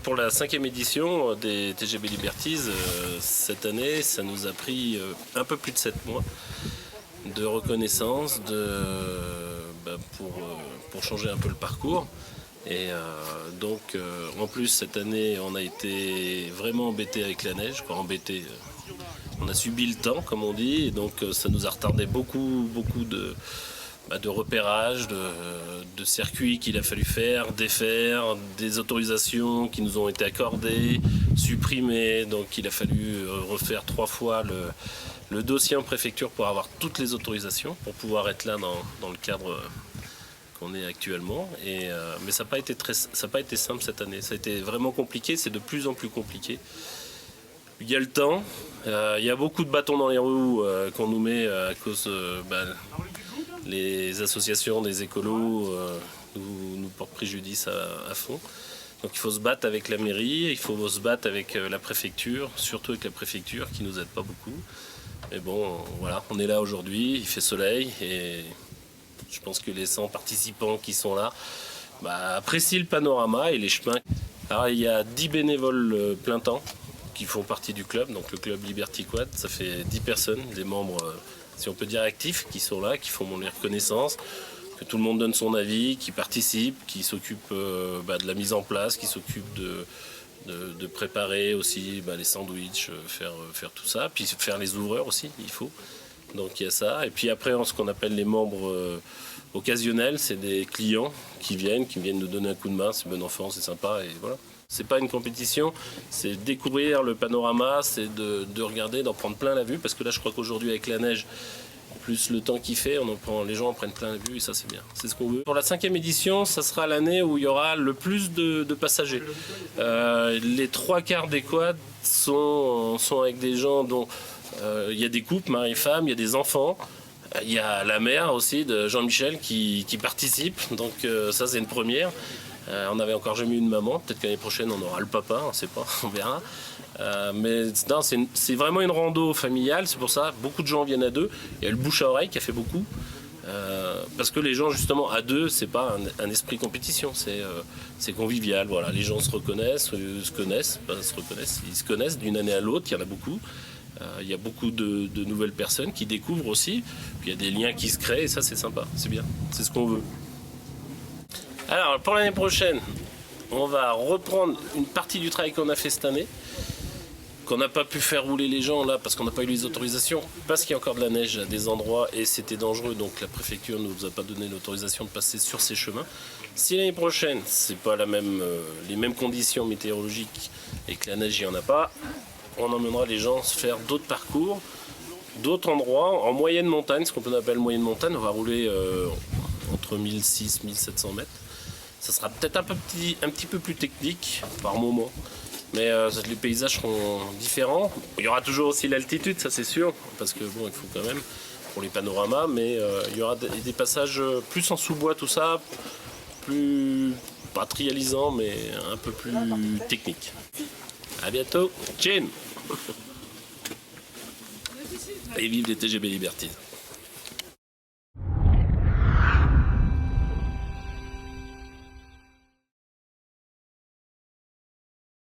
pour la 5e édition des TGB Liberties, cette année, ça nous a pris un peu plus de 7 mois de reconnaissance pour changer un peu le parcours. Et donc, en plus, cette année, on a été vraiment embêté avec la neige. Embêté, on a subi le temps, comme on dit, et donc ça nous a retardé beaucoup de repérage, de circuits qu'il a fallu faire, défaire, des autorisations qui nous ont été accordées, supprimées. Donc il a fallu refaire 3 fois le dossier en préfecture pour avoir toutes les autorisations, pour pouvoir être là dans le cadre qu'on est actuellement. Mais ça n'a pas été simple cette année. Ça a été vraiment compliqué, c'est de plus en plus compliqué. Il y a le temps, il y a beaucoup de bâtons dans les roues qu'on nous met à cause les associations des écolos nous portent préjudice à fond. Donc il faut se battre avec la mairie, il faut se battre avec la préfecture, surtout avec la préfecture qui nous aide pas beaucoup. Mais bon, voilà, on est là aujourd'hui, il fait soleil et je pense que les 100 participants qui sont là apprécient le panorama et les chemins. Alors il y a 10 bénévoles plein temps qui font partie du club, donc le club Liberty Quad, ça fait 10 personnes, des membres, si on peut dire actifs, qui sont là, qui font les reconnaissances, que tout le monde donne son avis, qui participe, qui s'occupe de la mise en place, qui s'occupe de préparer aussi les sandwichs, faire tout ça, puis faire les ouvreurs aussi, il faut. Donc il y a ça. Et puis après, ce qu'on appelle les membres occasionnels, c'est des clients qui viennent nous donner un coup de main, c'est bon enfant, c'est sympa, et voilà. C'est pas une compétition, c'est découvrir le panorama, c'est de regarder, d'en prendre plein la vue, parce que là je crois qu'aujourd'hui avec la neige, plus le temps qu'il fait, les gens en prennent plein la vue et ça c'est bien, c'est ce qu'on veut. Pour la 5e édition, ça sera l'année où il y aura le plus de passagers. Les 3/4 des quads sont avec des gens dont il y a des couples, mari et femme, il y a des enfants. Il y a la mère aussi de Jean-Michel qui participe, donc ça c'est une première. On n'avait encore jamais eu une maman, peut-être qu'année prochaine on aura le papa, on ne sait pas, on verra. Mais non, c'est vraiment une rando familiale, c'est pour ça beaucoup de gens viennent à deux. Il y a le bouche à oreille qui a fait beaucoup, parce que les gens justement à deux, c'est pas un esprit compétition, c'est convivial. Voilà, les gens se connaissent d'une année à l'autre, il y en a beaucoup. Il y a beaucoup de nouvelles personnes qui découvrent aussi, puis il y a des liens qui se créent et ça c'est sympa, c'est bien, c'est ce qu'on veut. Alors pour l'année prochaine, on va reprendre une partie du travail qu'on a fait cette année, qu'on n'a pas pu faire rouler les gens là parce qu'on n'a pas eu les autorisations, parce qu'il y a encore de la neige à des endroits et c'était dangereux, donc la préfecture ne nous a pas donné l'autorisation de passer sur ces chemins. Si l'année prochaine, c'est pas les mêmes conditions météorologiques et que la neige il n'y en a pas, on emmènera les gens faire d'autres parcours, d'autres endroits, en moyenne montagne, ce qu'on appelle moyenne montagne, on va rouler entre 1600 et 1700 mètres. Ça sera peut-être un petit peu plus technique par moment, mais les paysages seront différents. Il y aura toujours aussi l'altitude, ça c'est sûr, parce que bon, il faut quand même pour les panoramas, mais il y aura des passages plus en sous-bois, tout ça, plus pas trialisant, mais un peu plus technique. À bientôt, Chin. Et vive les TGB Liberties.